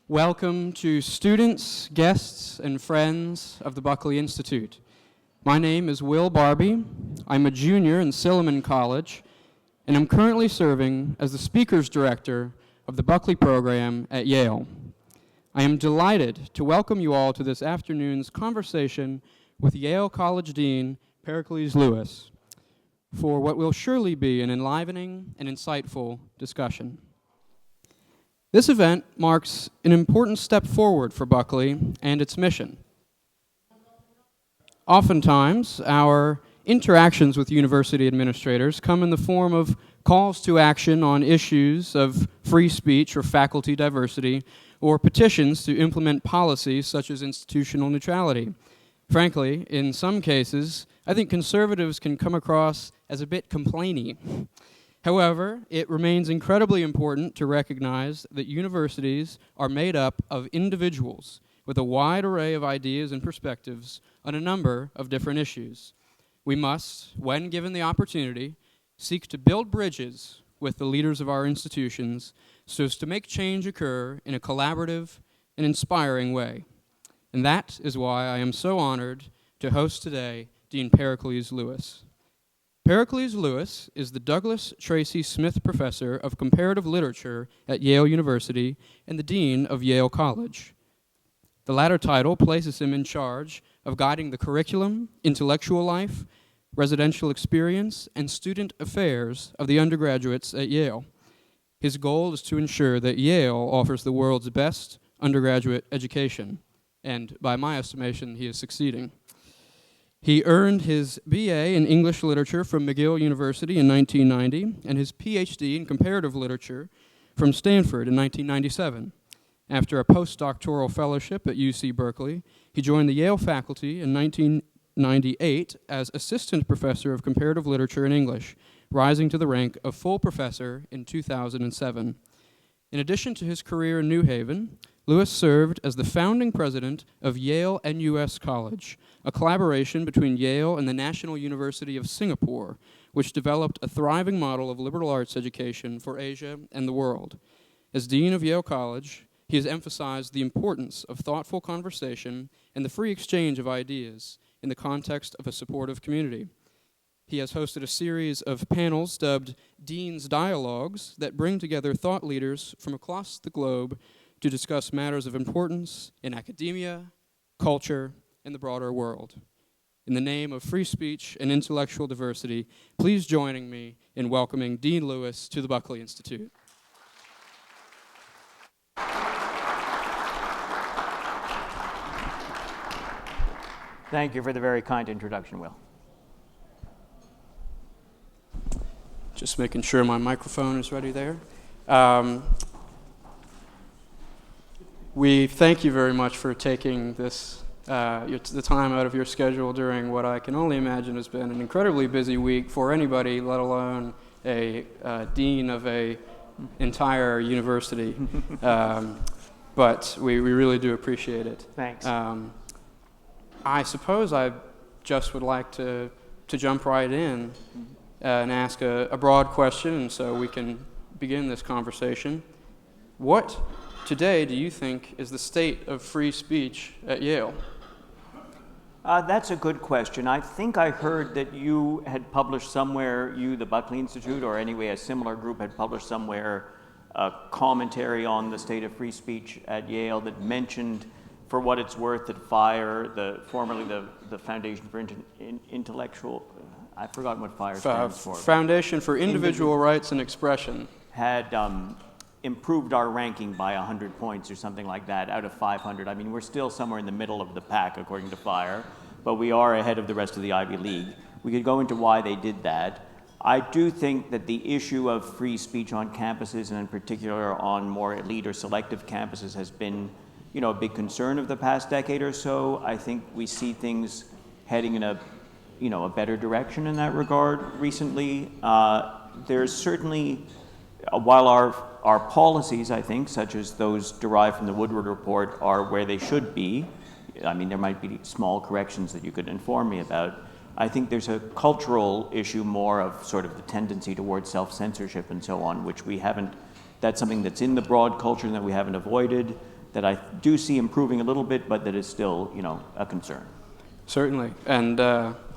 Welcome to students, guests, and friends of the Buckley Institute. My name is Will Barbie. I'm a junior in Silliman College, and I'm currently serving as the Speakers Director of the Buckley program at Yale. I am delighted to welcome you all to this afternoon's conversation with Yale College Dean Pericles Lewis for what will surely be an enlivening and insightful discussion. This event marks an important step forward for Buckley and its mission. Oftentimes, our interactions with university administrators come in the form of calls to action on issues of free speech or faculty diversity, or petitions to implement policies such as institutional neutrality. Frankly, in some cases, I think conservatives can come across as a bit complainy. However, it remains incredibly important to recognize that universities are made up of individuals with a wide array of ideas and perspectives on a number of different issues. We must, when given the opportunity, seek to build bridges with the leaders of our institutions so as to make change occur in a collaborative and inspiring way. And that is why I am so honored to host today Dean Pericles Lewis. Pericles Lewis is the Douglas Tracy Smith Professor of Comparative Literature at Yale University and the Dean of Yale College. The latter title places him in charge of guiding the curriculum, intellectual life, residential experience, and student affairs of the undergraduates at Yale. His goal is to ensure that Yale offers the world's best undergraduate education, and by my estimation, he is succeeding. He earned his BA in English Literature from McGill University in 1990 and his PhD in Comparative Literature from Stanford in 1997. After a postdoctoral fellowship at UC Berkeley, he joined the Yale faculty in 1998 as Assistant Professor of Comparative Literature and English, rising to the rank of full professor in 2007. In addition to his career in New Haven, Lewis served as the founding president of Yale NUS College, a collaboration between Yale and the National University of Singapore, which developed a thriving model of liberal arts education for Asia and the world. As Dean of Yale College, he has emphasized the importance of thoughtful conversation and the free exchange of ideas in the context of a supportive community. He has hosted a series of panels dubbed Dean's Dialogues that bring together thought leaders from across the globe to discuss matters of importance in academia, culture, and the broader world. In the name of free speech and intellectual diversity, please join me in welcoming Dean Lewis to the Buckley Institute. Thank you for the very kind introduction, Will. Just making sure my microphone is ready there. We thank you very much for taking this the time out of your schedule during what I can only imagine has been an incredibly busy week for anybody, let alone a dean of an entire university. But we really do appreciate it. Thanks. I suppose I just would like to jump right in and ask a broad question, and so we can begin this conversation. What today do you think is the state of free speech at Yale? That's a good question. I think I heard that you had published somewhere, the Buckley Institute, or anyway a similar group had published somewhere a commentary on the state of free speech at Yale that mentioned, for what it's worth, that FIRE, formerly the Foundation for Intellectual, I've forgotten what FIRE stands for. Foundation for Individual Rights and Expression. Had improved our ranking by 100 points or something like that out of 500. I mean, we're still somewhere in the middle of the pack, according to FIRE, but we are ahead of the rest of the Ivy League. We could go into why they did that. I do think that the issue of free speech on campuses, and in particular on more elite or selective campuses, has been, a big concern of the past decade or so. I think we see things heading in a better direction in that regard recently. There's certainly, while our policies, I think, such as those derived from the Woodward Report, are where they should be, I mean, there might be small corrections that you could inform me about. I think there's a cultural issue more of sort of the tendency towards self-censorship and so on, which we haven't, that's something that's in the broad culture and that we haven't avoided. that I do see improving a little bit, but that is still, a concern. Certainly, and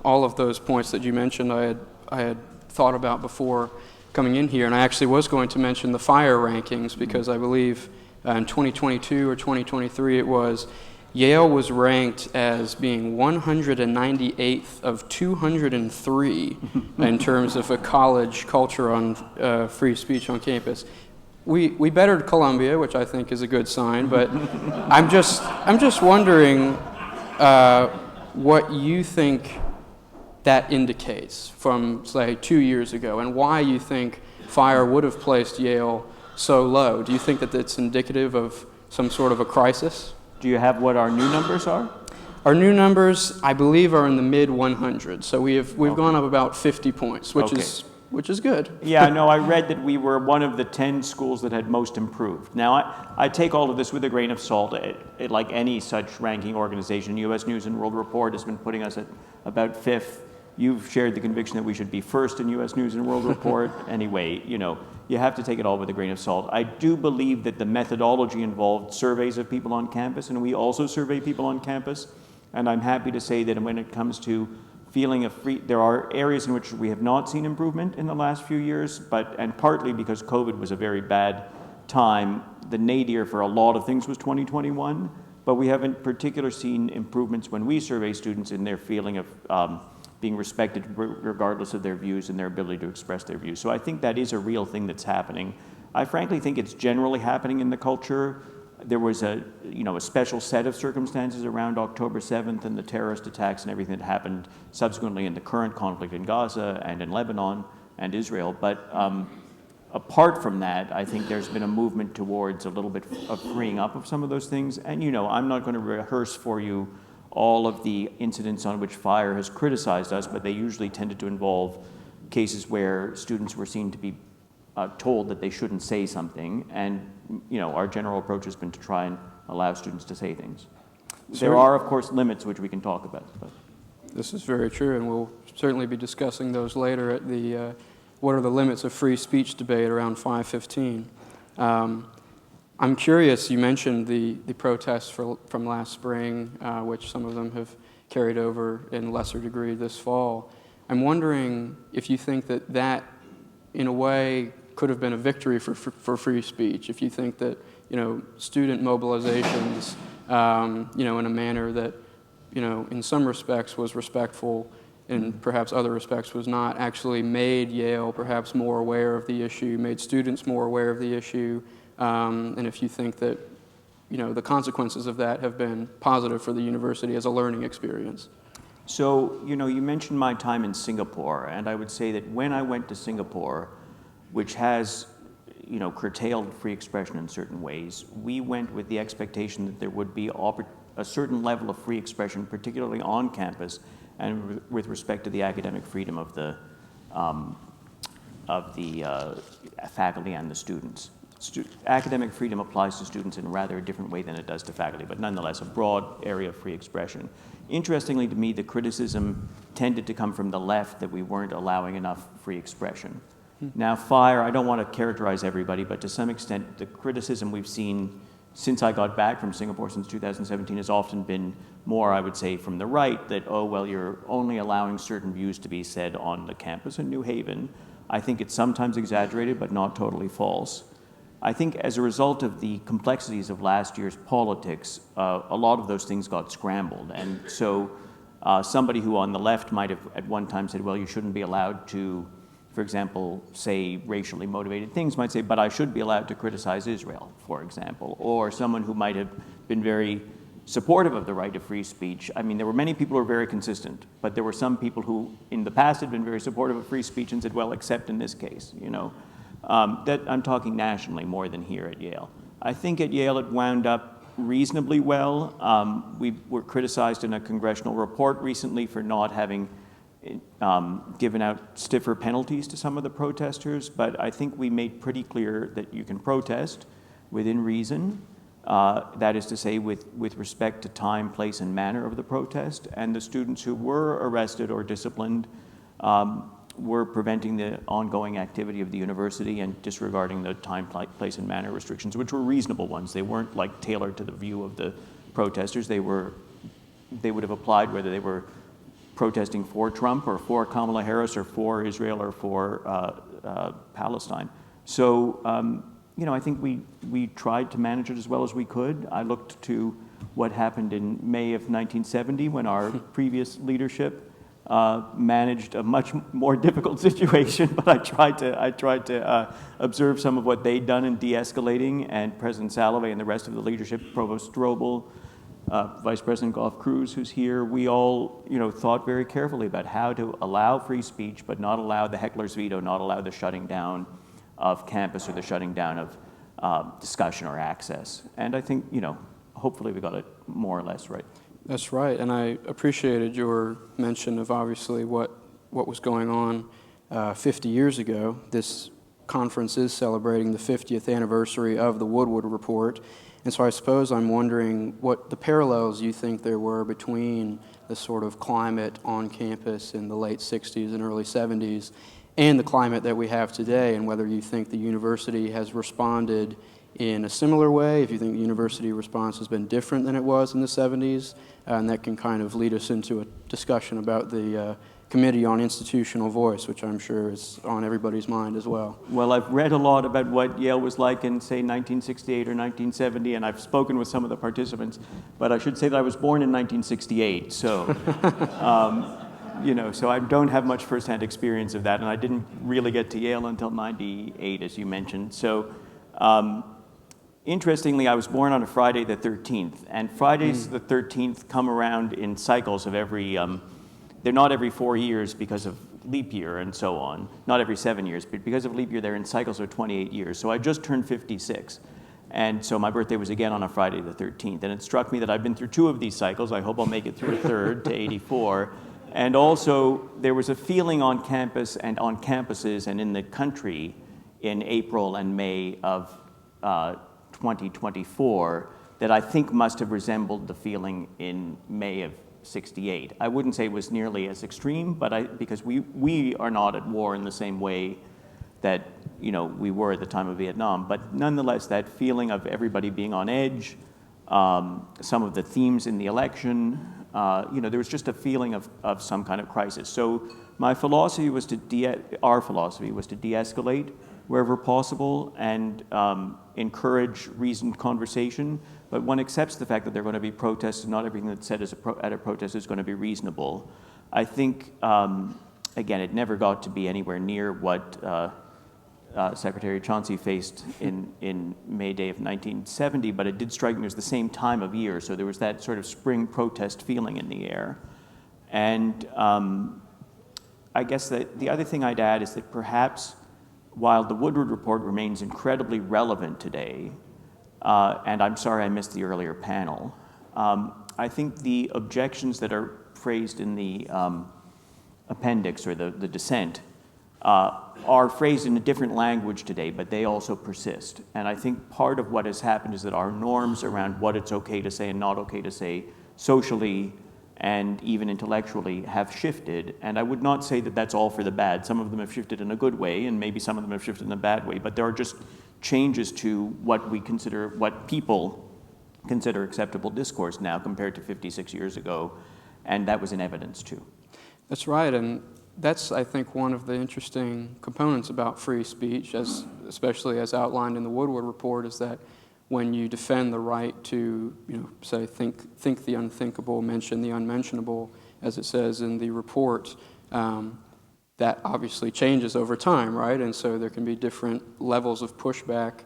all of those points that you mentioned, I had thought about before coming in here, and I actually was going to mention the fire rankings because I believe in 2022 or 2023 it was, Yale was ranked as being 198th of 203 in terms of a college culture on free speech on campus. We bettered Columbia, which I think is a good sign, but I'm just wondering what you think that indicates from, say, 2 years ago, and why you think fire would have placed Yale so low. Do you think that it's indicative of some sort of a crisis? Do you have what our new numbers are? Our new numbers, I believe, are in the mid 100s. So we've gone up about 50 points, which is good. Yeah, no, I read that we were one of the 10 schools that had most improved. Now, I take all of this with a grain of salt. Like any such ranking organization, U.S. News and World Report has been putting us at about 5th. You've shared the conviction that we should be first in U.S. News and World Report. Anyway, you have to take it all with a grain of salt. I do believe that the methodology involved surveys of people on campus, and we also survey people on campus. And I'm happy to say that when it comes to feeling of free, there are areas in which we have not seen improvement in the last few years, and partly because COVID was a very bad time. The nadir for a lot of things was 2021, but we haven't in particular seen improvements when we survey students in their feeling of being respected regardless of their views and their ability to express their views. So I think that is a real thing that's happening. I frankly think it's generally happening in the culture. There was a special set of circumstances around October 7th and the terrorist attacks and everything that happened subsequently in the current conflict in Gaza and in Lebanon and Israel. But apart from that, I think there's been a movement towards a little bit of freeing up of some of those things. And I'm not going to rehearse for you all of the incidents on which fire has criticized us, but they usually tended to involve cases where students were seen to be told that they shouldn't say something, and our general approach has been to try and allow students to say things. There are, of course, limits which we can talk about. But. This is very true, and we'll certainly be discussing those later at the what are the limits of free speech debate around 5:15. I'm curious, you mentioned the protests from last spring, which some of them have carried over in lesser degree this fall. I'm wondering if you think that in a way, could have been a victory for free speech, if you think that, student mobilizations, in a manner that, in some respects was respectful, in perhaps other respects was not, actually made Yale perhaps more aware of the issue, made students more aware of the issue, and if you think that, the consequences of that have been positive for the university as a learning experience. So, you mentioned my time in Singapore, and I would say that when I went to Singapore, which has, curtailed free expression in certain ways, we went with the expectation that there would be a certain level of free expression, particularly on campus, and with respect to the academic freedom of the faculty and the students. Academic freedom applies to students in a rather different way than it does to faculty, but nonetheless a broad area of free expression. Interestingly to me, the criticism tended to come from the left that we weren't allowing enough free expression. Now, fire, I don't want to characterize everybody, but to some extent, the criticism we've seen since I got back from Singapore since 2017 has often been more, I would say, from the right, that, you're only allowing certain views to be said on the campus in New Haven. I think it's sometimes exaggerated, but not totally false. I think as a result of the complexities of last year's politics, a lot of those things got scrambled. And so somebody who on the left might have at one time said, you shouldn't be allowed to, for example, say racially motivated things, might say, but I should be allowed to criticize Israel, for example. Or someone who might have been very supportive of the right of free speech. I mean, there were many people who were very consistent, but there were some people who in the past had been very supportive of free speech and said, except in this case, that I'm talking nationally more than here at Yale. I think at Yale it wound up reasonably well. We were criticized in a congressional report recently for not having given out stiffer penalties to some of the protesters, but I think we made pretty clear that you can protest within reason, that is to say with respect to time, place, and manner of the protest, and the students who were arrested or disciplined were preventing the ongoing activity of the university and disregarding the time, place, and manner restrictions, which were reasonable ones. They weren't like tailored to the view of the protesters. They would have applied whether they were protesting for Trump or for Kamala Harris or for Israel or for Palestine. So, I think we tried to manage it as well as we could. I looked to what happened in May of 1970 when our previous leadership managed a much more difficult situation, but I tried to observe some of what they'd done in de-escalating, and President Salovey and the rest of the leadership, Provost Strobel, Vice President Goff Cruz, who's here, we all, thought very carefully about how to allow free speech, but not allow the heckler's veto, not allow the shutting down of campus or the shutting down of discussion or access. And I think, hopefully we got it more or less right. That's right, and I appreciated your mention of obviously what was going on 50 years ago. This conference is celebrating the 50th anniversary of the Woodward Report, and so I suppose I'm wondering what the parallels you think there were between the sort of climate on campus in the late 60s and early 70s and the climate that we have today, and whether you think the university has responded in a similar way, if you think the university response has been different than it was in the 70s, and that can kind of lead us into a discussion about the Committee on Institutional Voice, which I'm sure is on everybody's mind as well. Well, I've read a lot about what Yale was like in, say, 1968 or 1970, and I've spoken with some of the participants, but I should say that I was born in 1968, so, so I don't have much firsthand experience of that, and I didn't really get to Yale until 98, as you mentioned. So, interestingly, I was born on a Friday the 13th, and Fridays the 13th come around in cycles of every, they're not every 4 years because of leap year and so on, not every 7 years, but because of leap year, they're in cycles of 28 years. So I just turned 56, and so my birthday was again on a Friday the 13th, and it struck me that I've been through 2 of these cycles. I hope I'll make it through a third to 84. And also, there was a feeling on campus and on campuses and in the country in April and May of 2024 that I think must have resembled the feeling in May of 68. I wouldn't say it was nearly as extreme, but because we are not at war in the same way that we were at the time of Vietnam. But nonetheless, that feeling of everybody being on edge, some of the themes in the election, there was just a feeling of some kind of crisis. So my philosophy was our philosophy was to de-escalate wherever possible and encourage reasoned conversation. But one accepts the fact that there are going to be protests, and not everything that's said at a protest is going to be reasonable. I think, again, it never got to be anywhere near what Secretary Chauncey faced in May Day of 1970, but it did strike me as the same time of year, so there was that sort of spring protest feeling in the air. And I guess that the other thing I'd add is that perhaps while the Woodward Report remains incredibly relevant today, and I'm sorry I missed the earlier panel, I think the objections that are phrased in the appendix or the dissent are phrased in a different language today, but they also persist. And I think part of what has happened is that our norms around what it's okay to say and not okay to say socially and even intellectually have shifted. And I would not say that that's all for the bad. Some of them have shifted in a good way, and maybe some of them have shifted in a bad way, but there are just changes to what people consider acceptable discourse now compared to 56 years ago, and that was in evidence too. That's right, and that's, I think, one of the interesting components about free speech, especially as outlined in the Woodward Report, is that when you defend the right to, say, think the unthinkable, mention the unmentionable, as it says in the report, that obviously changes over time, right? And so there can be different levels of pushback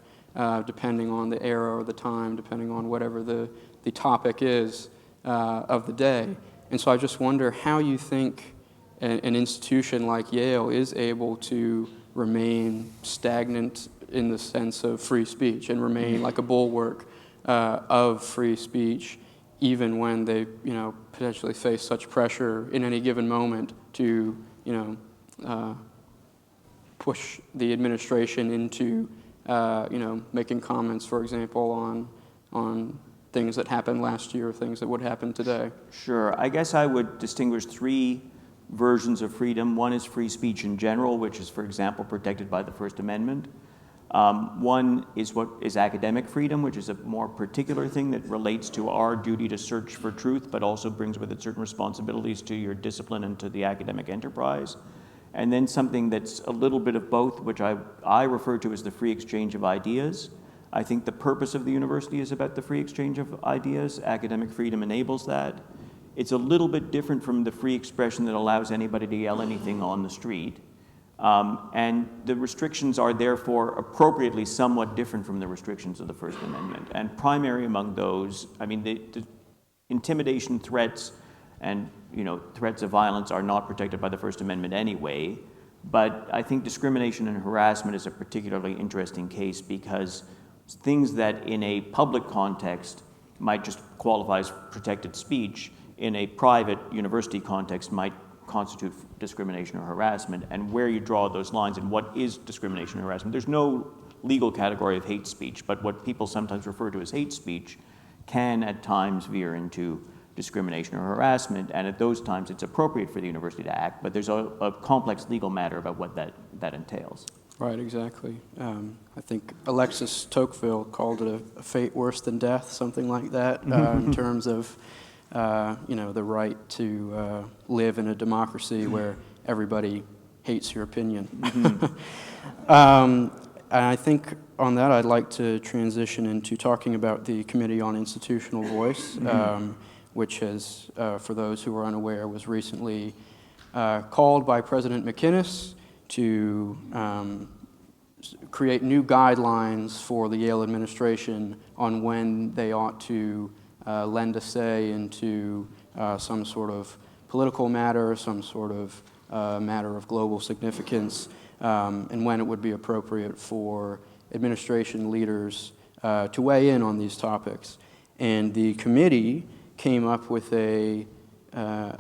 depending on the era or the time, depending on whatever the topic is of the day. And so I just wonder how you think an institution like Yale is able to remain stagnant in the sense of free speech and remain like a bulwark of free speech, even when they, potentially face such pressure in any given moment to, push the administration into, making comments, for example, on things that happened last year or things that would happen today. Sure. I guess I would distinguish 3 versions of freedom. One is free speech in general, which is, for example, protected by the First Amendment. One is what is academic freedom, which is a more particular thing that relates to our duty to search for truth, but also brings with it certain responsibilities to your discipline and to the academic enterprise. And then something that's a little bit of both, which I refer to as the free exchange of ideas. I think the purpose of the university is about the free exchange of ideas. Academic freedom enables that. It's a little bit different from the free expression that allows anybody to yell anything on the street. And the restrictions are therefore appropriately somewhat different from the restrictions of the First Amendment. And primary among those, I mean, the intimidation threats and threats of violence are not protected by the First Amendment anyway. But I think discrimination and harassment is a particularly interesting case because things that in a public context might just qualify as protected speech, in a private university context might constitute discrimination or harassment, and where you draw those lines and what is discrimination or harassment. There's no legal category of hate speech, but what people sometimes refer to as hate speech can at times veer into discrimination or harassment, and at those times it's appropriate for the university to act, but there's a complex legal matter about what that entails. Right, exactly. I think Alexis Tocqueville called it a fate worse than death, something like that, in terms of the right to live in a democracy where everybody hates your opinion. And I think on that I'd like to transition into talking about the Committee on Institutional Voice, which has, for those who are unaware, was recently called by President McInnes to create new guidelines for the Yale administration on when they ought to lend a say into some sort of political matter, some sort of matter of global significance, and when it would be appropriate for administration leaders to weigh in on these topics. And the committee came up with a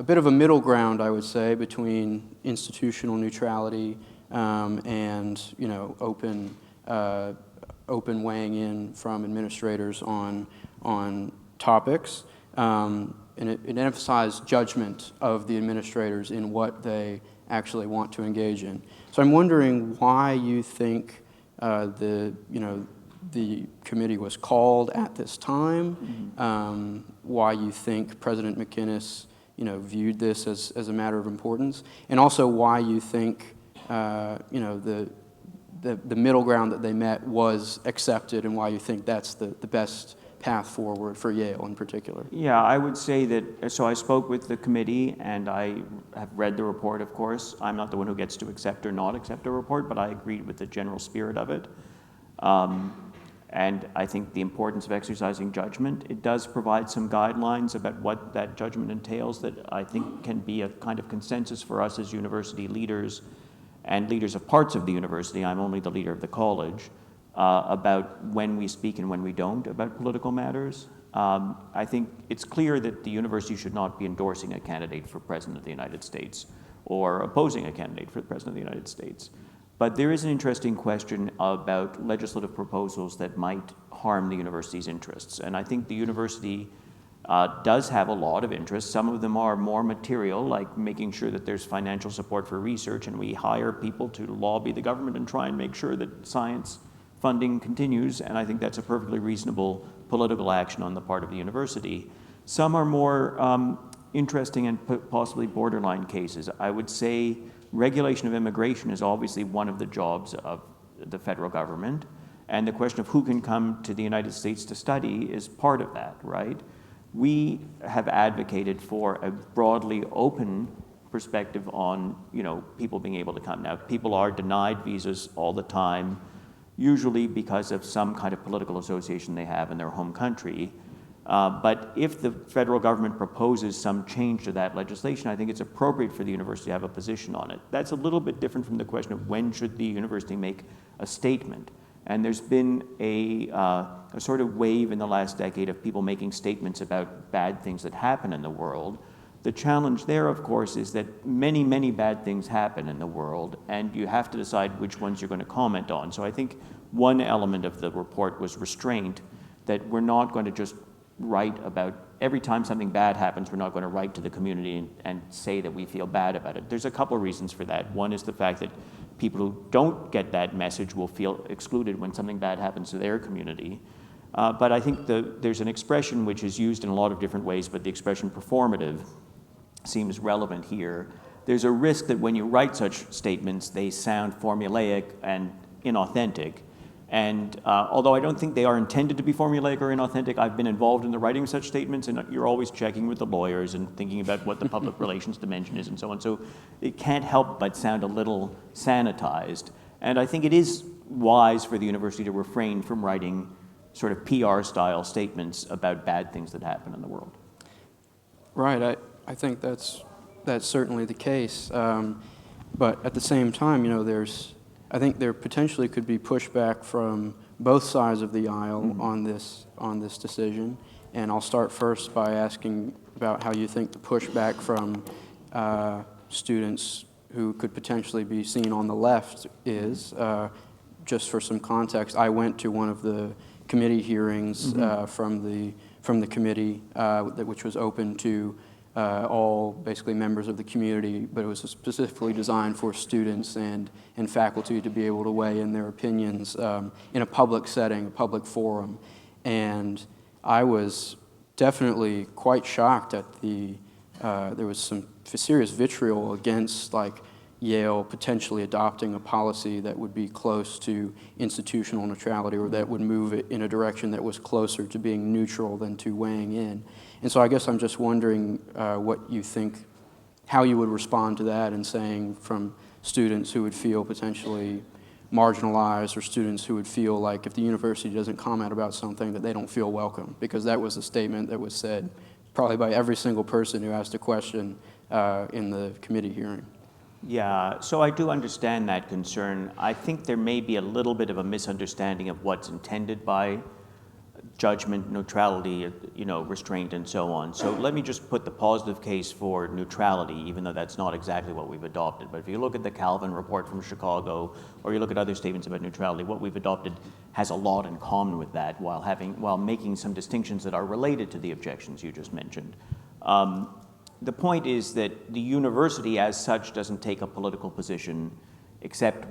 bit of a middle ground, I would say, between institutional neutrality and open weighing in from administrators on topics, and it emphasized judgment of the administrators in what they actually want to engage in. So I'm wondering why you think the committee was called at this time, why you think President McInnes viewed this as a matter of importance, and also why you think the middle ground that they met was accepted, and why you think that's the best path forward for Yale in particular. Yeah, I would say that, so I spoke with the committee and I have read the report, of course. I'm not the one who gets to accept or not accept a report, but I agreed with the general spirit of it. And I think the importance of exercising judgment. It does provide some guidelines about what that judgment entails that I think can be a kind of consensus for us as university leaders and leaders of parts of the university. I'm only the leader of the college. About when we speak and when we don't about political matters. I think it's clear that the university should not be endorsing a candidate for President of the United States or opposing a candidate for the President of the United States. But there is an interesting question about legislative proposals that might harm the university's interests. And I think the university does have a lot of interests. Some of them are more material, like making sure that there's financial support for research, and we hire people to lobby the government and try and make sure that science funding continues, and I think that's a perfectly reasonable political action on the part of the university. Some are more interesting and possibly borderline cases. I would say regulation of immigration is obviously one of the jobs of the federal government, and the question of who can come to the United States to study is part of that, right? We have advocated for a broadly open perspective on, people being able to come. Now, people are denied visas all the time, usually because of some kind of political association they have in their home country. But if the federal government proposes some change to that legislation, I think it's appropriate for the university to have a position on it. That's a little bit different from the question of when should the university make a statement. And there's been a sort of wave in the last decade of people making statements about bad things that happen in the world. The challenge there, of course, is that many, many bad things happen in the world, and you have to decide which ones you're going to comment on. So I think one element of the report was restraint, that we're not going to just write about, every time something bad happens, we're not going to write to the community and say that we feel bad about it. There's a couple of reasons for that. One is the fact that people who don't get that message will feel excluded when something bad happens to their community. But I think there's an expression which is used in a lot of different ways, but the expression performative seems relevant here. There's a risk that when you write such statements, they sound formulaic and inauthentic. And although I don't think they are intended to be formulaic or inauthentic, I've been involved in the writing of such statements, and you're always checking with the lawyers and thinking about what the public relations dimension is and so on. So it can't help but sound a little sanitized. And I think it is wise for the university to refrain from writing sort of PR-style statements about bad things that happen in the world. Right. I think that's certainly the case. But at the same time, I think there potentially could be pushback from both sides of the aisle on this decision. And I'll start first by asking about how you think the pushback from students who could potentially be seen on the left is. Just for some context, I went to one of the committee hearings from the committee, which was open to all basically members of the community, but it was specifically designed for students and faculty to be able to weigh in their opinions in a public setting, a public forum. And I was definitely quite shocked at there was some serious vitriol against Yale potentially adopting a policy that would be close to institutional neutrality, or that would move it in a direction that was closer to being neutral than to weighing in. And so I guess I'm just wondering what you think, how you would respond to that, and saying from students who would feel potentially marginalized, or students who would feel like if the university doesn't comment about something that they don't feel welcome, because that was a statement that was said probably by every single person who asked a question in the committee hearing. Yeah, so I do understand that concern. I think there may be a little bit of a misunderstanding of what's intended by judgment, neutrality, restraint, and so on. So let me just put the positive case for neutrality, even though that's not exactly what we've adopted. But if you look at the Calvin report from Chicago, or you look at other statements about neutrality, what we've adopted has a lot in common with that, while making some distinctions that are related to the objections you just mentioned. The point is that the university as such doesn't take a political position except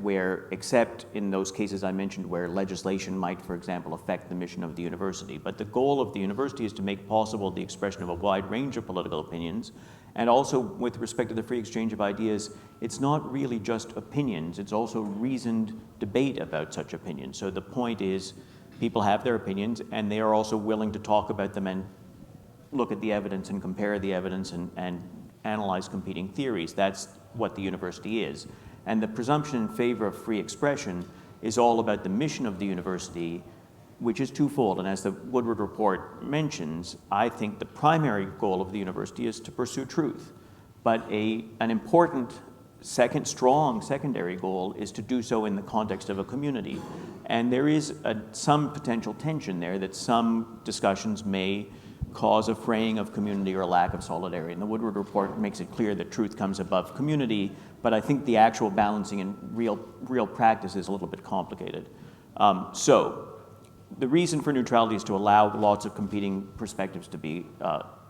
in those cases I mentioned where legislation might, for example, affect the mission of the university. But the goal of the university is to make possible the expression of a wide range of political opinions. And also, with respect to the free exchange of ideas, it's not really just opinions, it's also reasoned debate about such opinions. So the point is, people have their opinions, and they are also willing to talk about them and look at the evidence and compare the evidence and analyze competing theories. That's what the university is. And the presumption in favor of free expression is all about the mission of the university, which is twofold. And as the Woodward report mentions, I think the primary goal of the university is to pursue truth. But an important strong secondary goal is to do so in the context of a community. And there is some potential tension there that some discussions may cause a fraying of community or a lack of solidarity. And the Woodward report makes it clear that truth comes above community, but I think the actual balancing in real practice is a little bit complicated. So the reason for neutrality is to allow lots of competing perspectives to be.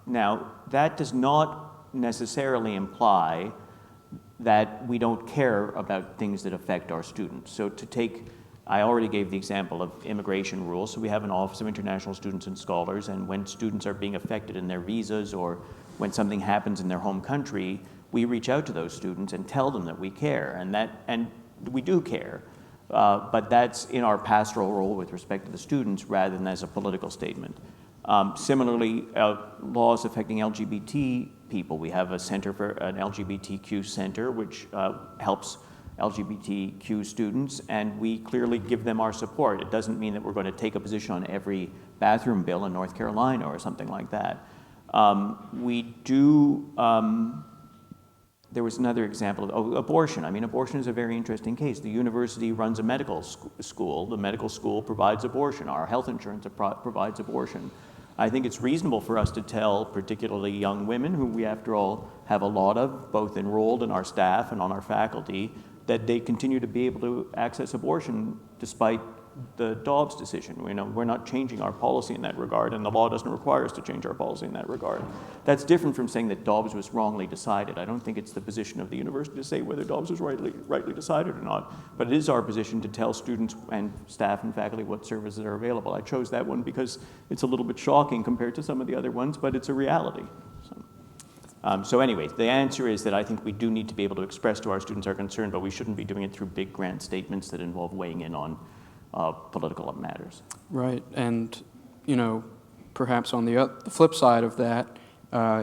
Now, that does not necessarily imply that we don't care about things that affect our students. So I already gave the example of immigration rules. So we have an Office of International Students and Scholars, and when students are being affected in their visas or when something happens in their home country, we reach out to those students and tell them that we care, and we do care. But that's in our pastoral role with respect to the students rather than as a political statement. Similarly, laws affecting LGBT people. We have a center for an LGBTQ center, which helps LGBTQ students, and we clearly give them our support. It doesn't mean that we're going to take a position on every bathroom bill in North Carolina or something like that. There was another example of abortion. I mean, abortion is a very interesting case. The university runs a medical school. The medical school provides abortion. Our health insurance provides abortion. I think it's reasonable for us to tell particularly young women, who we, after all, have a lot of, both enrolled in our staff and on our faculty, that they continue to be able to access abortion despite the Dobbs decision. We're not changing our policy in that regard, and the law doesn't require us to change our policy in that regard. That's different from saying that Dobbs was wrongly decided. I don't think it's the position of the university to say whether Dobbs was rightly decided or not, but it is our position to tell students and staff and faculty what services are available. I chose that one because it's a little bit shocking compared to some of the other ones, but it's a reality. So anyway, the answer is that I think we do need to be able to express to our students our concern, but we shouldn't be doing it through big grand statements that involve weighing in on political matters. Right, and perhaps on the flip side of that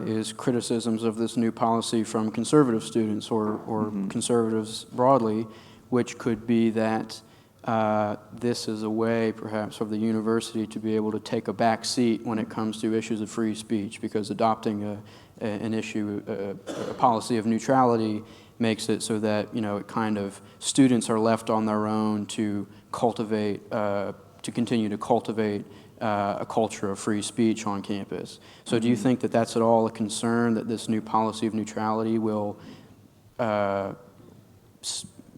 is criticisms of this new policy from conservative students or conservatives broadly, which could be that this is a way, perhaps, for the university to be able to take a back seat when it comes to issues of free speech, because adopting a policy of neutrality makes it so that it kind of students are left on their own to continue to cultivate a culture of free speech on campus. So do you think that that's at all a concern, that this new policy of neutrality will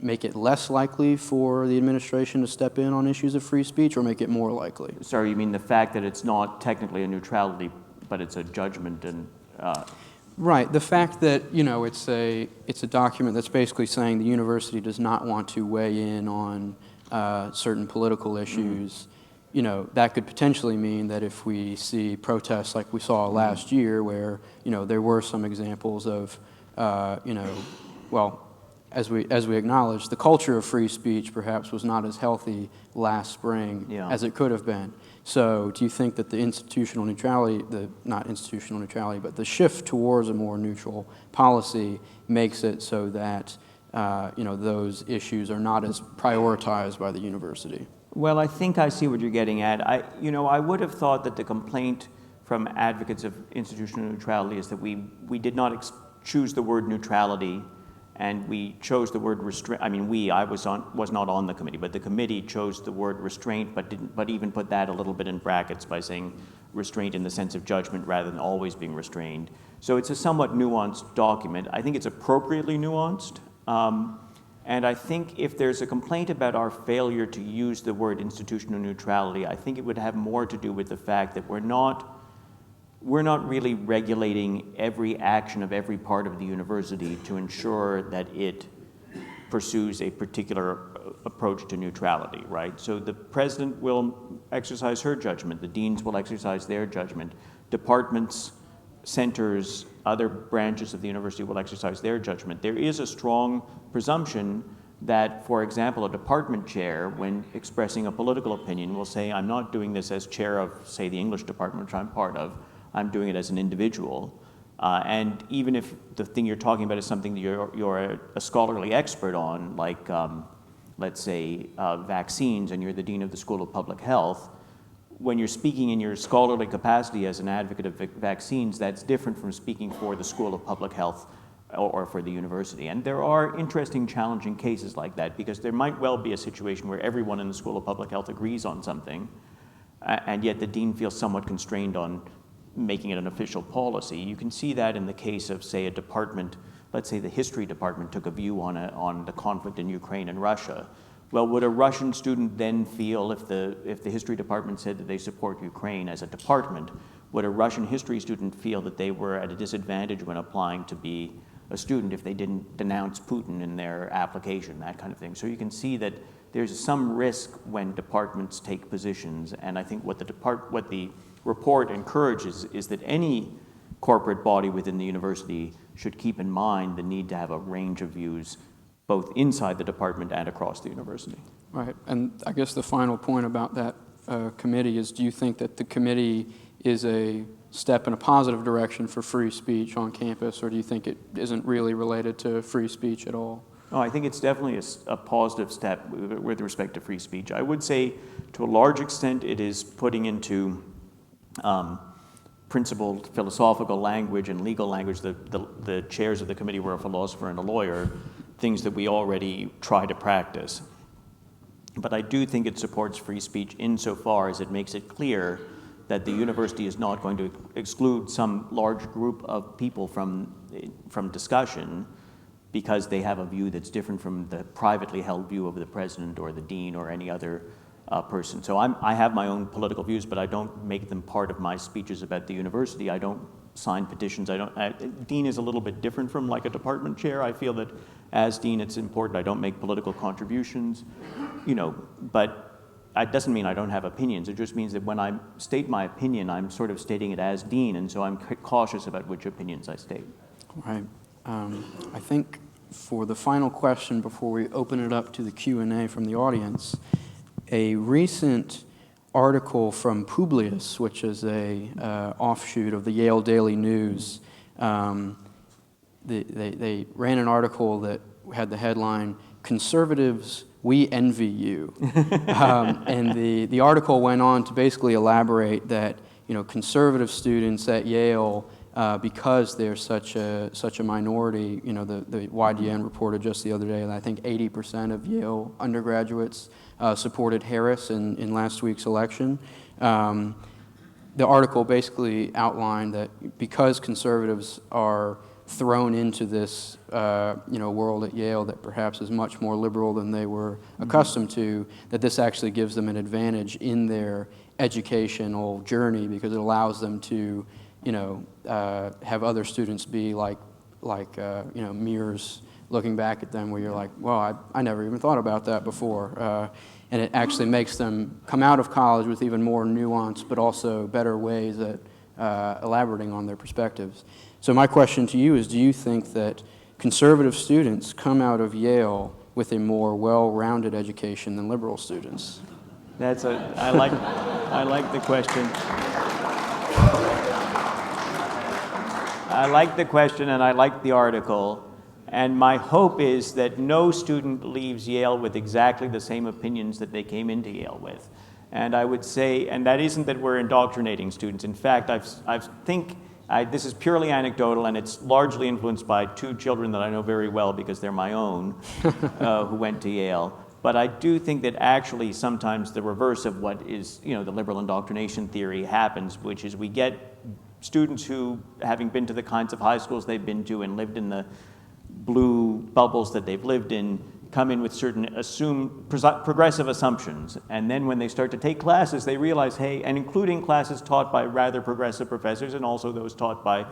make it less likely for the administration to step in on issues of free speech, or make it more likely? Sorry, you mean the fact that it's not technically a neutrality, but it's a judgment and... Right. The fact that it's a document that's basically saying the university does not want to weigh in on certain political issues. That could potentially mean that if we see protests like we saw last year, where there were some examples of as we acknowledge, the culture of free speech perhaps was not as healthy last spring as it could have been. So do you think that the institutional neutrality, not institutional neutrality, but the shift towards a more neutral policy makes it so that those issues are not as prioritized by the university? Well, I think I see what you're getting at. I would have thought that the complaint from advocates of institutional neutrality is that we did not choose the word neutrality, and we chose the word restraint. I was not on the committee, but the committee chose the word restraint, but even put that a little bit in brackets by saying restraint in the sense of judgment rather than always being restrained. So it's a somewhat nuanced document. I think it's appropriately nuanced. And I think if there's a complaint about our failure to use the word institutional neutrality, I think it would have more to do with the fact that we're not really regulating every action of every part of the university to ensure that it pursues a particular approach to neutrality, right? So the president will exercise her judgment, the deans will exercise their judgment, departments, centers, other branches of the university will exercise their judgment. There is a strong presumption that, for example, a department chair, when expressing a political opinion, will say, I'm not doing this as chair of, say, the English department, which I'm part of, I'm doing it as an individual. And even if the thing you're talking about is something that you're a scholarly expert on, like, let's say, vaccines, and you're the dean of the School of Public Health, when you're speaking in your scholarly capacity as an advocate of vaccines, that's different from speaking for the School of Public Health or for the university. And there are interesting, challenging cases like that, because there might well be a situation where everyone in the School of Public Health agrees on something, and yet the dean feels somewhat constrained on making it an official policy. You can see that in the case of, say, a department, let's say the history department took a view on the conflict in Ukraine and Russia. Well, would a Russian student then feel, if the history department said that they support Ukraine as a department, would a Russian history student feel that they were at a disadvantage when applying to be a student if they didn't denounce Putin in their application, that kind of thing? So you can see that there's some risk when departments take positions, and I think what the report encourages is that any corporate body within the university should keep in mind the need to have a range of views both inside the department and across the university. Right, and I guess the final point about that committee is, do you think that the committee is a step in a positive direction for free speech on campus, or do you think it isn't really related to free speech at all? No, I think it's definitely a positive step with respect to free speech. I would say to a large extent it is putting into principled philosophical language and legal language. The chairs of the committee were a philosopher and a lawyer, things that we already try to practice. But I do think it supports free speech insofar as it makes it clear that the university is not going to exclude some large group of people from discussion because they have a view that's different from the privately held view of the president or the dean or any other person. So I have my own political views, but I don't make them part of my speeches about the university. I don't sign petitions. Dean is a little bit different from like a department chair. I feel that as dean, it's important. I don't make political contributions, but it doesn't mean I don't have opinions. It just means that when I state my opinion, I'm sort of stating it as dean, and so I'm cautious about which opinions I state. Right. I think for the final question before we open it up to the Q&A from the audience, a recent article from Publius, which is a offshoot of the Yale Daily News, they ran an article that had the headline, "Conservatives, we envy you." And the article went on to basically elaborate that conservative students at Yale, because they're such a minority, the YDN reported just the other day that I think 80% of Yale undergraduates supported Harris in last week's election. The article basically outlined that because conservatives are thrown into this world at Yale that perhaps is much more liberal than they were accustomed to, that this actually gives them an advantage in their educational journey because it allows them to have other students be like mirrors looking back at them where you're like, well, I never even thought about that before. And it actually makes them come out of college with even more nuance, but also better ways at elaborating on their perspectives. So my question to you is, do you think that conservative students come out of Yale with a more well-rounded education than liberal students? I like the question. I like the question and I like the article. And my hope is that no student leaves Yale with exactly the same opinions that they came into Yale with. And I would say, and that isn't that we're indoctrinating students. In fact, this is purely anecdotal, and it's largely influenced by two children that I know very well because they're my own, who went to Yale. But I do think that actually sometimes the reverse of what is, the liberal indoctrination theory happens, which is we get students who, having been to the kinds of high schools they've been to and lived in the blue bubbles that they've lived in, come in with certain progressive assumptions. And then when they start to take classes, they realize, hey, and including classes taught by rather progressive professors and also those taught by,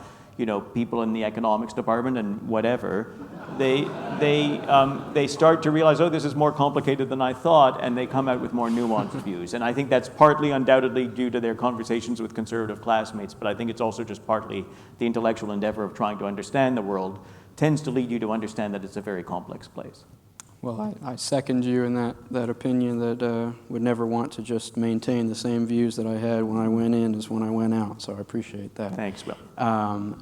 people in the economics department and whatever, they start to realize, oh, this is more complicated than I thought, and they come out with more nuanced views. And I think that's partly undoubtedly due to their conversations with conservative classmates, but I think it's also just partly the intellectual endeavor of trying to understand the world tends to lead you to understand that it's a very complex place. Well, I second you in that opinion that would never want to just maintain the same views that I had when I went in as when I went out, so I appreciate that. Thanks, Will.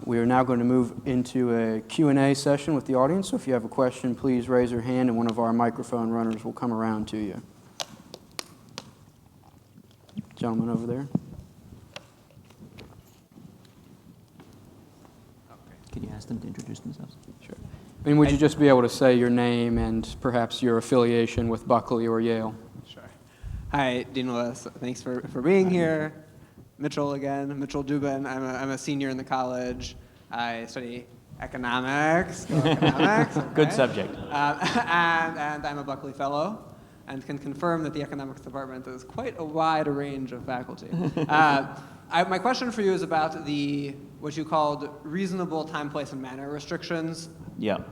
We are now going to move into a Q&A session with the audience, so if you have a question, please raise your hand and one of our microphone runners will come around to you. Gentleman over there. Can you ask them to introduce themselves? Sure. And would you just be able to say your name and perhaps your affiliation with Buckley or Yale? Sure. Hi, Dean Willis. Thanks for being here. Mitchell again, Mitchell Dubin. I'm a senior in the college. I study economics. Economics. Okay. Good subject. And I'm a Buckley Fellow and can confirm that the economics department is quite a wide range of faculty. My question for you is about what you called reasonable time, place, and manner restrictions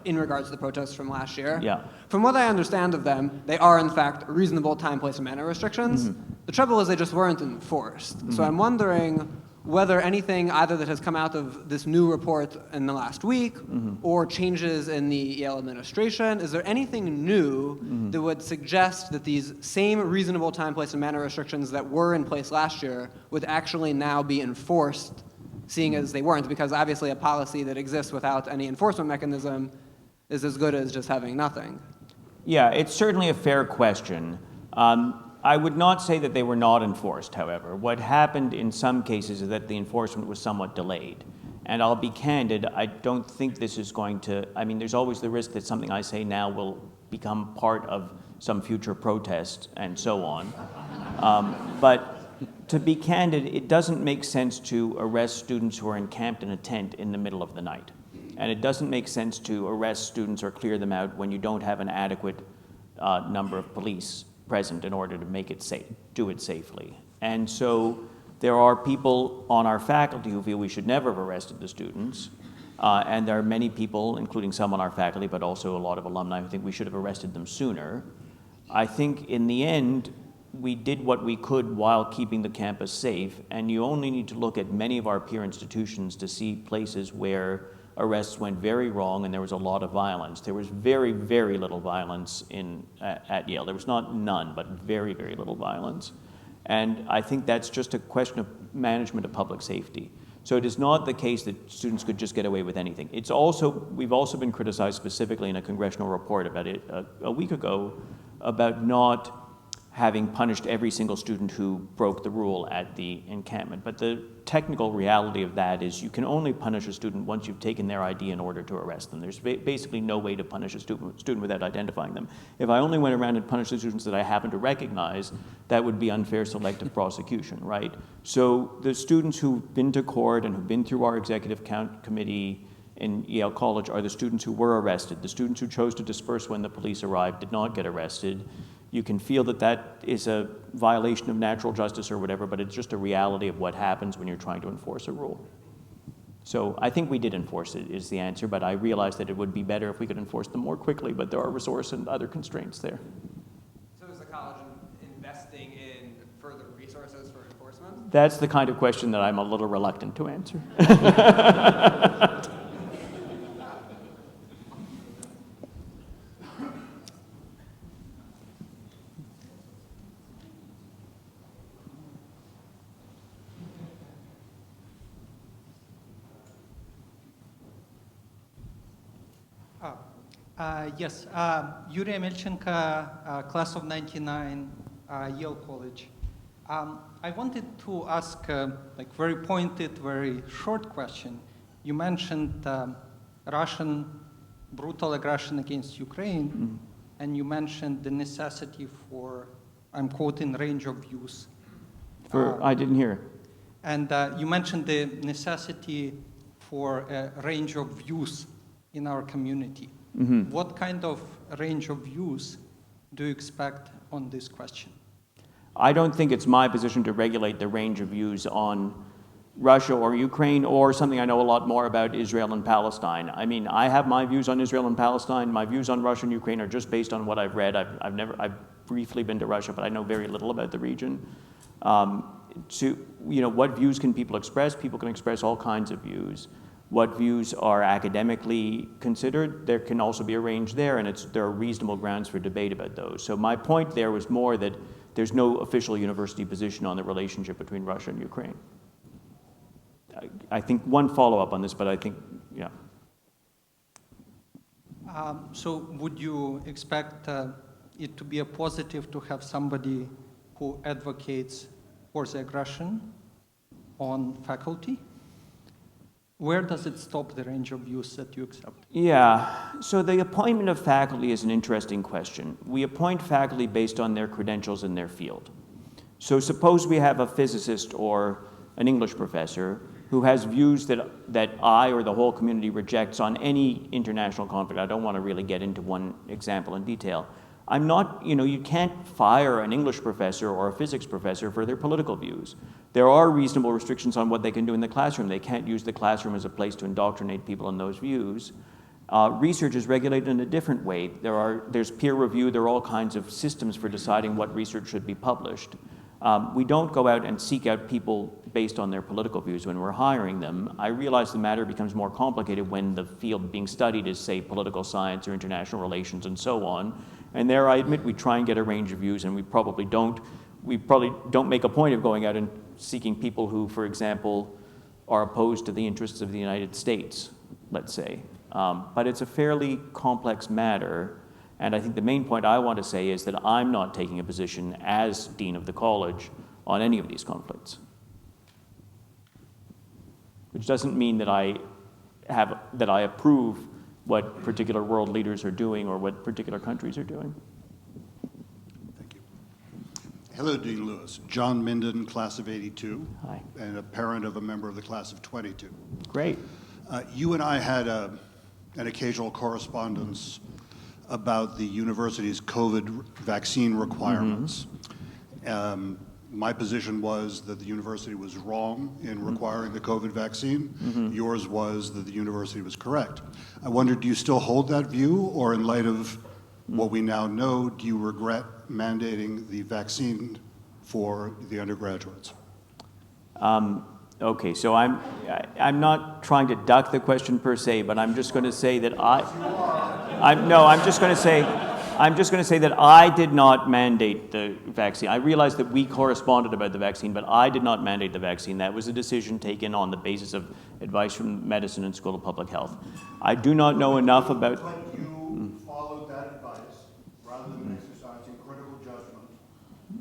in regards to the protests from last year. Yeah. From what I understand of them, they are in fact reasonable time, place, and manner restrictions. Mm-hmm. The trouble is they just weren't enforced. Mm-hmm. So I'm wondering whether anything either that has come out of this new report in the last week or changes in the Yale administration, is there anything new that would suggest that these same reasonable time, place, and manner restrictions that were in place last year would actually now be enforced, seeing as they weren't? Because obviously a policy that exists without any enforcement mechanism is as good as just having nothing. Yeah, it's certainly a fair question. I would not say that they were not enforced, however. What happened in some cases is that the enforcement was somewhat delayed. And I'll be candid, I don't think this is going to, there's always the risk that something I say now will become part of some future protest and so on. But to be candid, it doesn't make sense to arrest students who are encamped in a tent in the middle of the night. And it doesn't make sense to arrest students or clear them out when you don't have an adequate number of police present in order to make it safe, do it safely. And so there are people on our faculty who feel we should never have arrested the students. And there are many people, including some on our faculty, but also a lot of alumni, who think we should have arrested them sooner. I think in the end, we did what we could while keeping the campus safe, and you only need to look at many of our peer institutions to see places where arrests went very wrong and there was a lot of violence. There was very, very little violence at Yale. There was not none, but very, very little violence. And I think that's just a question of management of public safety. So it is not the case that students could just get away with anything. It's also, we've also been criticized specifically in a congressional report about it a week ago about not having punished every single student who broke the rule at the encampment. But the technical reality of that is you can only punish a student once you've taken their ID in order to arrest them. There's basically no way to punish a student without identifying them. If I only went around and punished the students that I happen to recognize, that would be unfair selective prosecution, right? So the students who've been to court and who've been through our executive committee in Yale College are the students who were arrested. The students who chose to disperse when the police arrived did not get arrested. You can feel that that is a violation of natural justice or whatever, but it's just a reality of what happens when you're trying to enforce a rule. So I think we did enforce it, is the answer, but I realize that it would be better if we could enforce them more quickly, but there are resource and other constraints there. So is the college investing in further resources for enforcement? That's the kind of question that I'm a little reluctant to answer. Yes, Yuri Amelchenko, class of 99, Yale College. I wanted to ask like very pointed, very short question. You mentioned Russian brutal aggression against Ukraine, and you mentioned the necessity for, I'm quoting, range of views. I didn't hear it. And you mentioned the necessity for a range of views in our community. What kind of range of views do you expect on this question? I don't think it's my position to regulate the range of views on Russia or Ukraine or something I know a lot more about Israel and Palestine. I mean, I have my views on Israel and Palestine. My views on Russia and Ukraine are just based on what I've read. I've briefly been to Russia, but I know very little about the region. What views can people express? People can express all kinds of views. What views are academically considered? There can also be a range there, and there are reasonable grounds for debate about those. So my point there was more that there's no official university position on the relationship between Russia and Ukraine. I think one follow-up on this, but I think, yeah. So would you expect it to be a positive to have somebody who advocates for the aggression on faculty? Where does it stop the range of views that you accept? Yeah, so the appointment of faculty is an interesting question. We appoint faculty based on their credentials in their field. So suppose we have a physicist or an English professor who has views that I or the whole community rejects on any international conflict. I don't want to really get into one example in detail. I'm not, you can't fire an English professor or a physics professor for their political views. There are reasonable restrictions on what they can do in the classroom. They can't use the classroom as a place to indoctrinate people in those views. Research is regulated in a different way. There's peer review. There are all kinds of systems for deciding what research should be published. We don't go out and seek out people based on their political views when we're hiring them. I realize the matter becomes more complicated when the field being studied is, say, political science or international relations and so on. And there, I admit, we try and get a range of views, and we probably don't make a point of going out and seeking people who, for example, are opposed to the interests of the United States, let's say. But it's a fairly complex matter. And I think the main point I want to say is that I'm not taking a position as dean of the college on any of these conflicts. Which doesn't mean that I approve what particular world leaders are doing or what particular countries are doing. Thank you. Hello, Dean Lewis. John Minden, class of 82. Hi. And a parent of a member of the class of 22. Great. You and I had an occasional correspondence about the university's COVID vaccine requirements. My position was that the university was wrong in requiring the COVID vaccine. Yours was that the university was correct. I wonder, do you still hold that view, or in light of what we now know, do you regret mandating the vaccine for the undergraduates? Okay, so I'm not trying to duck the question per se, but I'm just going to say that I'm just going to say that I did not mandate the vaccine. I realized that we corresponded about the vaccine, but I did not mandate the vaccine. That was a decision taken on the basis of advice from medicine and School of Public Health. I do not know enough about. But you followed that advice rather than exercising critical judgment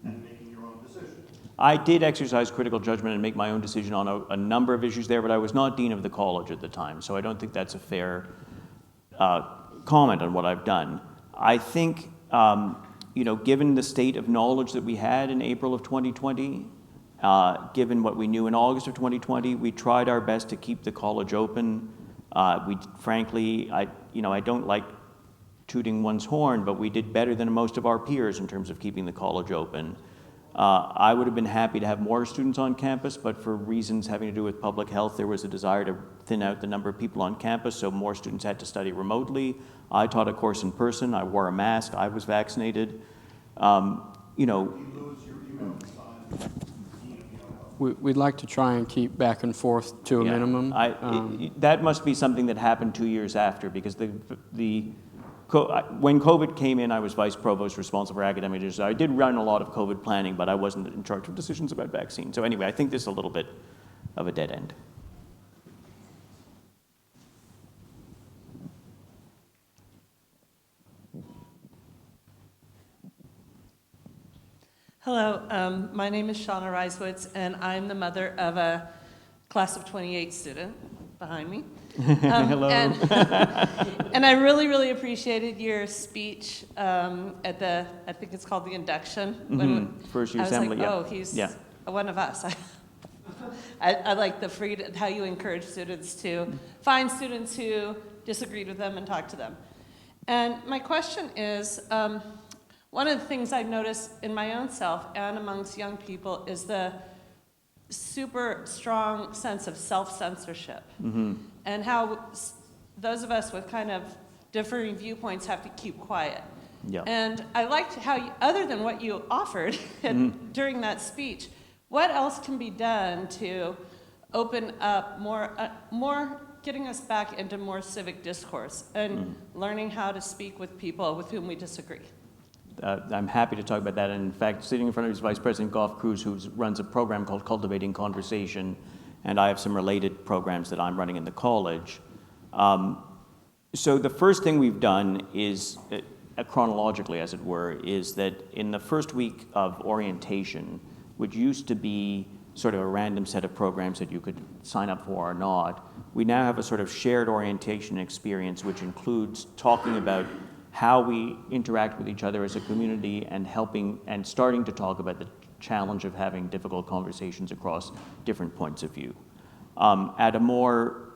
and making your own decision. I did exercise critical judgment and make my own decision on a number of issues there, but I was not dean of the college at the time, so I don't think that's a fair comment on what I've done. I think, given the state of knowledge that we had in April of 2020, given what we knew in August of 2020, we tried our best to keep the college open. Frankly, I don't like tooting one's horn, but we did better than most of our peers in terms of keeping the college open. I would have been happy to have more students on campus, but for reasons having to do with public health, there was a desire to thin out the number of people on campus, so more students had to study remotely. I taught a course in person. I wore a mask. I was vaccinated. We'd like to try and keep back and forth to a minimum. That must be something that happened 2 years after, because when COVID came in, I was vice provost responsible for academic issues. I did run a lot of COVID planning, but I wasn't in charge of decisions about vaccines. So anyway, I think this is a little bit of a dead end. Hello, my name is Shauna Reiswitz, and I'm the mother of a class of 28 student behind me. Hello. And I really, really appreciated your speech at I think it's called the induction. First year I was assembly, like, yeah. oh, he's one of us. I like the freedom, how you encourage students to find students who disagreed with them and talk to them. And my question is, one of the things I've noticed in my own self and amongst young people is the super strong sense of self-censorship, and how those of us with kind of differing viewpoints have to keep quiet. Yeah. And I liked how, other than what you offered during that speech, what else can be done to open up more, getting us back into more civic discourse and learning how to speak with people with whom we disagree? I'm happy to talk about that. And in fact, sitting in front of his Vice President Goff Cruz, who runs a program called Cultivating Conversation, and I have some related programs that I'm running in the college. So the first thing we've done is, chronologically as it were, is that in the first week of orientation, which used to be sort of a random set of programs that you could sign up for or not, we now have a sort of shared orientation experience, which includes talking about how we interact with each other as a community and helping and starting to talk about the challenge of having difficult conversations across different points of view. At a more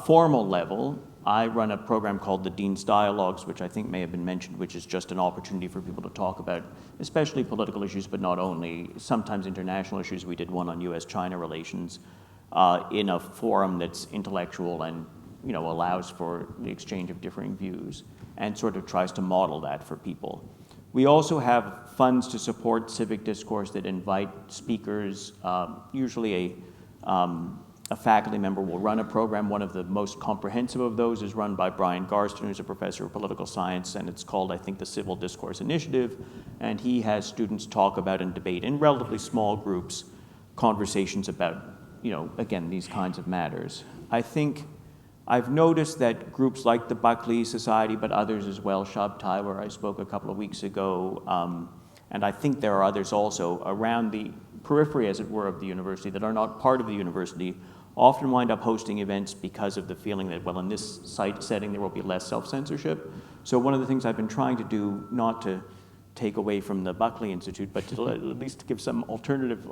formal level, I run a program called the Dean's Dialogues, which I think may have been mentioned, which is just an opportunity for people to talk about, especially political issues, but not only, sometimes international issues. We did one on U.S.-China relations in a forum that's intellectual and allows for the exchange of differing views, and sort of tries to model that for people. We also have funds to support civic discourse that invite speakers. Usually a faculty member will run a program. One of the most comprehensive of those is run by Brian Garston, who's a professor of political science, and it's called, I think, the Civil Discourse Initiative, and he has students talk about and debate in relatively small groups conversations about, again, these kinds of matters. I think I've noticed that groups like the Buckley Society, but others as well, Shabtai, where I spoke a couple of weeks ago, and I think there are others also around the periphery, as it were, of the university that are not part of the university, often wind up hosting events because of the feeling that, well, in this setting there will be less self-censorship. So one of the things I've been trying to do, not to take away from the Buckley Institute, but to at least give some alternative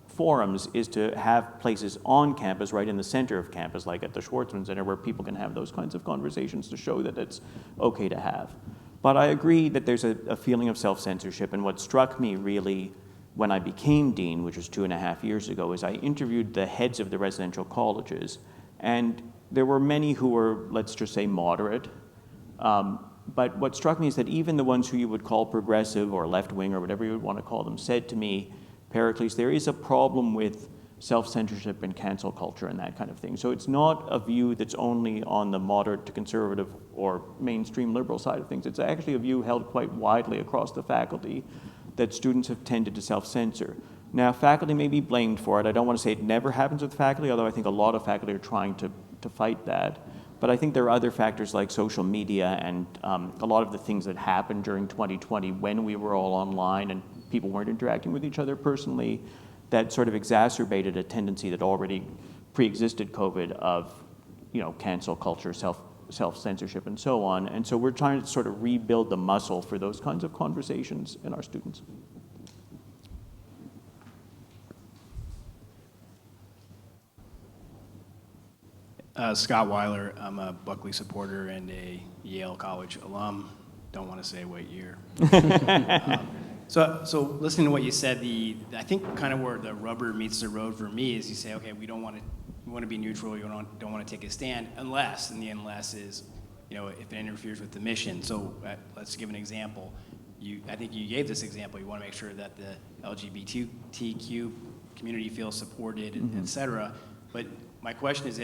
forums, is to have places on campus, right in the center of campus, like at the Schwartzman Center, where people can have those kinds of conversations to show that it's okay to have. But I agree that there's a feeling of self-censorship, and what struck me really when I became dean, which was 2.5 years ago, is I interviewed the heads of the residential colleges, and there were many who were, let's just say, moderate. But what struck me is that even the ones who you would call progressive or left-wing or whatever you would want to call them said to me, Pericles, there is a problem with self-censorship and cancel culture and that kind of thing. So it's not a view that's only on the moderate to conservative or mainstream liberal side of things. It's actually a view held quite widely across the faculty that students have tended to self-censor. Now, faculty may be blamed for it. I don't want to say it never happens with faculty, although I think a lot of faculty are trying to fight that. But I think there are other factors like social media and a lot of the things that happened during 2020 when we were all online and people weren't interacting with each other personally that sort of exacerbated a tendency that already pre-existed COVID of, cancel culture, self-censorship, and so on. And so we're trying to sort of rebuild the muscle for those kinds of conversations in our students. Scott Weiler. I'm a Buckley supporter and a Yale College alum. Don't want to say what year. So listening to what you said, I think kind of where the rubber meets the road for me is you say, okay, we want to be neutral, you don't want to take a stand unless, and the unless is, if it interferes with the mission. So let's give an example. I think you gave this example. You want to make sure that the LGBTQ community feels supported, et cetera. But my question is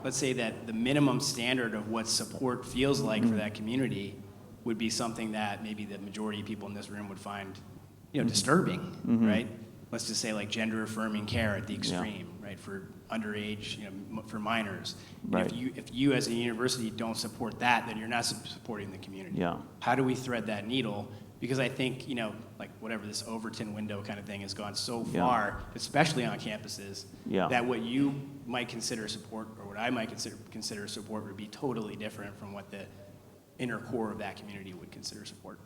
let's say that the minimum standard of what support feels like for that community would be something that maybe the majority of people in this room would find, disturbing, right? Let's just say like gender affirming care at the extreme, right? For underage, for minors. Right. If you as a university don't support that, then you're not supporting the community. Yeah. How do we thread that needle? Because I think, like whatever this Overton window kind of thing has gone so far, especially on campuses, that what you might consider support or what I might consider support would be totally different from what the inner core of that community would consider support.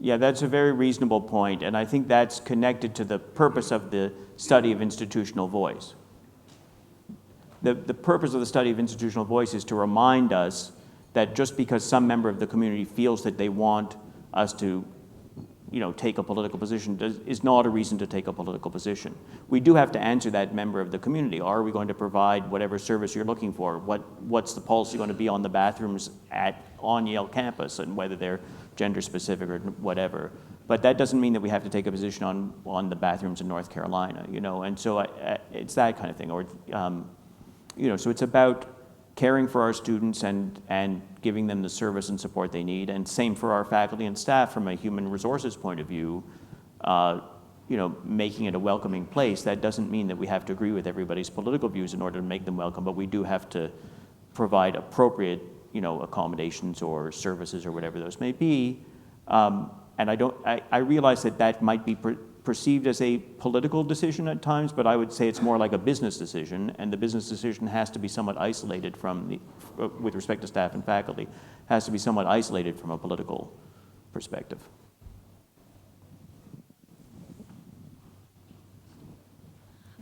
Yeah, that's a very reasonable point, and I think that's connected to the purpose of the study of institutional voice. The purpose of the study of institutional voice is to remind us that just because some member of the community feels that they want us to take a political position is not a reason to take a political position. We do have to answer that member of the community. Are we going to provide whatever service you're looking for? What's the policy going to be on the bathrooms on Yale campus, and whether they're gender specific or whatever? But that doesn't mean that we have to take a position on the bathrooms in North Carolina, And so it's that kind of thing. Or, so it's about caring for our students and giving them the service and support they need, and same for our faculty and staff from a human resources point of view, making it a welcoming place. That doesn't mean that we have to agree with everybody's political views in order to make them welcome, but we do have to provide appropriate, accommodations or services or whatever those may be. And I realize that might be perceived as a political decision at times, but I would say it's more like a business decision, and the business decision has to be somewhat isolated from with respect to staff and faculty, has to be somewhat isolated from a political perspective.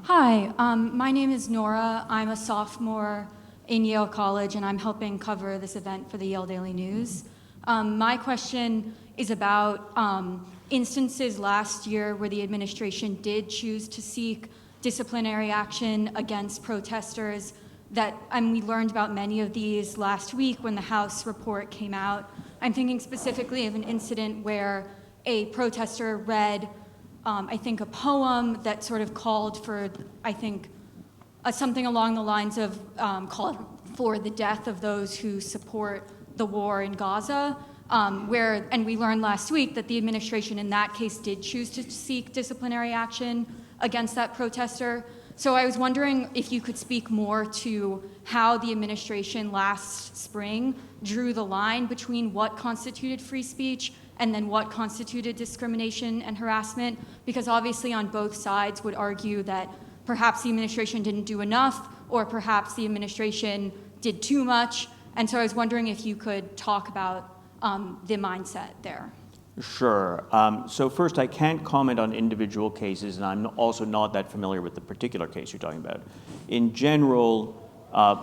Hi, my name is Nora. I'm a sophomore in Yale College, and I'm helping cover this event for the Yale Daily News. My question is about instances last year where the administration did choose to seek disciplinary action against protesters. We learned about many of these last week when the House report came out. I'm thinking specifically of an incident where a protester read, I think, a poem that sort of called for, something along the lines of called for the death of those who support the war in Gaza. And we learned last week that the administration in that case did choose to seek disciplinary action against that protester. So I was wondering if you could speak more to how the administration last spring drew the line between what constituted free speech and then what constituted discrimination and harassment, because obviously on both sides would argue that perhaps the administration didn't do enough, or perhaps the administration did too much. And so I was wondering if you could talk about the mindset there. Sure. So first, I can't comment on individual cases, and I'm also not that familiar with the particular case you're talking about. In general,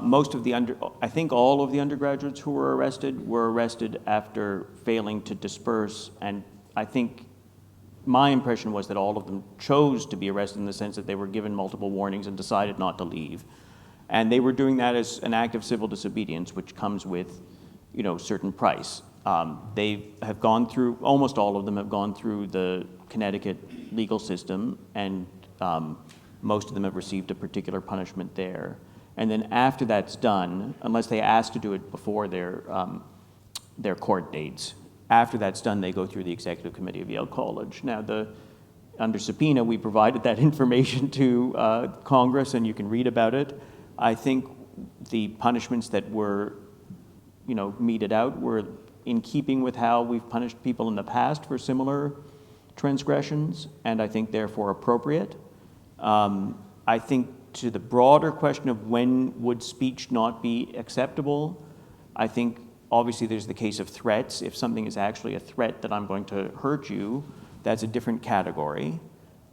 Most of the I think all of the undergraduates who were arrested after failing to disperse, and I think my impression was that all of them chose to be arrested in the sense that they were given multiple warnings and decided not to leave. And they were doing that as an act of civil disobedience, which comes with, certain price. They have gone through, almost all of them have gone through the Connecticut legal system, and most of them have received a particular punishment there. And then after that's done, unless they ask to do it before their court dates, after that's done, they go through the executive committee of Yale College. Now, under subpoena, we provided that information to Congress, and you can read about it. I think the punishments that were, meted out were in keeping with how we've punished people in the past for similar transgressions, and I think therefore appropriate. I think to the broader question of when would speech not be acceptable, I think obviously there's the case of threats. If something is actually a threat that I'm going to hurt you, that's a different category.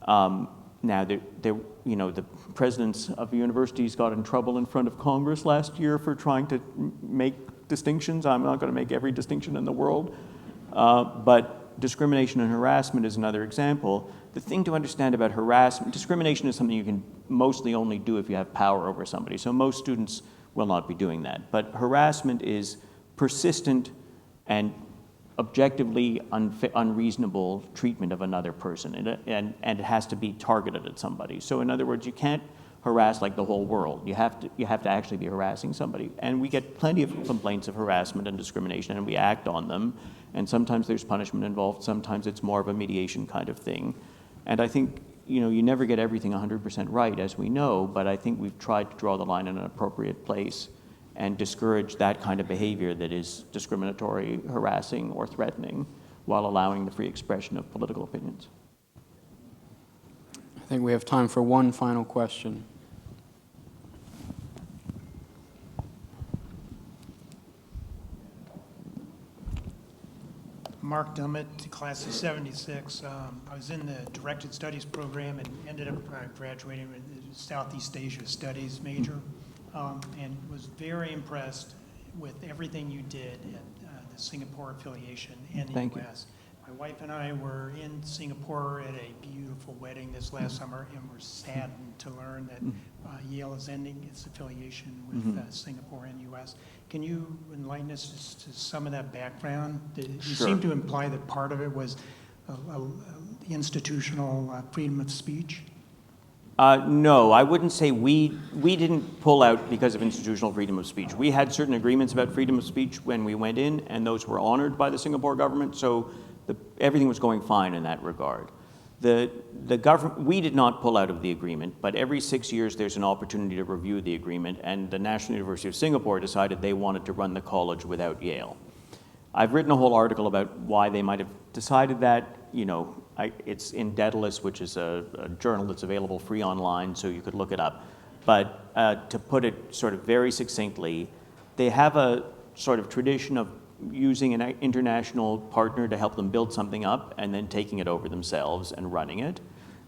Now, the presidents of universities got in trouble in front of Congress last year for trying to make distinctions. I'm not going to make every distinction in the world, but discrimination and harassment is another example. The thing to understand about harassment, discrimination is something you can mostly only do if you have power over somebody. So most students will not be doing that. But harassment is persistent and objectively unreasonable treatment of another person, and it has to be targeted at somebody. So in other words, you can't harass like the whole world. You have to actually be harassing somebody. And we get plenty of complaints of harassment and discrimination, and we act on them. And sometimes there's punishment involved. Sometimes it's more of a mediation kind of thing. And I think you never get everything 100% right, as we know. But I think we've tried to draw the line in an appropriate place and discourage that kind of behavior that is discriminatory, harassing, or threatening, while allowing the free expression of political opinions. I think we have time for one final question. Mark Dummett, class of 76. I was in the Directed Studies program and ended up graduating with the Southeast Asia Studies major, and was very impressed with everything you did at the Singapore affiliation in the Thank U.S. My wife and I were in Singapore at a beautiful wedding this last summer, and we're saddened to learn that Yale is ending its affiliation with Singapore and U.S. Can you enlighten us as to some of that background? You seem to imply that part of it was institutional freedom of speech. No, I wouldn't say we didn't pull out because of institutional freedom of speech. We had certain agreements about freedom of speech when we went in, and those were honored by the Singapore government, so everything was going fine in that regard. The government, we did not pull out of the agreement, but every 6 years there's an opportunity to review the agreement, and the National University of Singapore decided they wanted to run the college without Yale. I've written a whole article about why they might have decided that. It's in Daedalus, which is a journal that's available free online, so you could look it up. But to put it sort of very succinctly, they have a sort of tradition of using an international partner to help them build something up and then taking it over themselves and running it.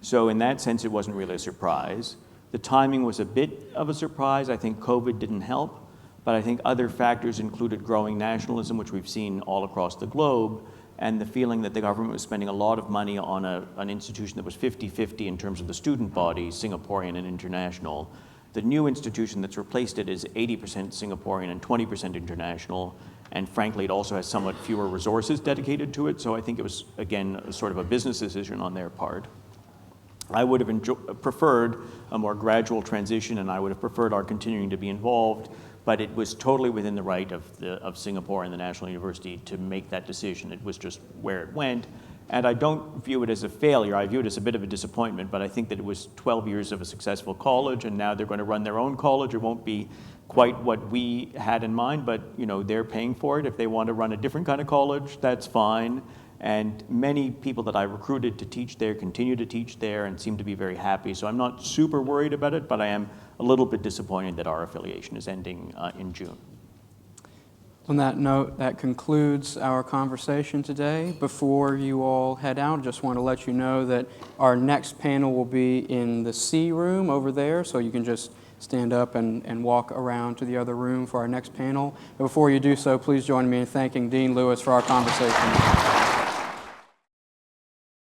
So in that sense, it wasn't really a surprise. The timing was a bit of a surprise. I think COVID didn't help, but I think other factors included growing nationalism, which we've seen all across the globe, and the feeling that the government was spending a lot of money on an institution that was 50-50 in terms of the student body, Singaporean and international. The new institution that's replaced it is 80% Singaporean and 20% international, and frankly, it also has somewhat fewer resources dedicated to it, so I think it was, again, sort of a business decision on their part. I would have preferred a more gradual transition, and I would have preferred our continuing to be involved, but it was totally within the right of Singapore and the National University to make that decision. It was just where it went. And I don't view it as a failure. I view it as a bit of a disappointment, but I think that it was 12 years of a successful college, and now they're going to run their own college. It won't be quite what we had in mind, but they're paying for it. If they want to run a different kind of college, that's fine. And many people that I recruited to teach there continue to teach there and seem to be very happy. So I'm not super worried about it, but I am a little bit disappointed that our affiliation is ending in June. On that note, that concludes our conversation today. Before you all head out, I just want to let you know that our next panel will be in the C room over there, so you can just stand up and walk around to the other room for our next panel. But before you do so, please join me in thanking Dean Lewis for our conversation.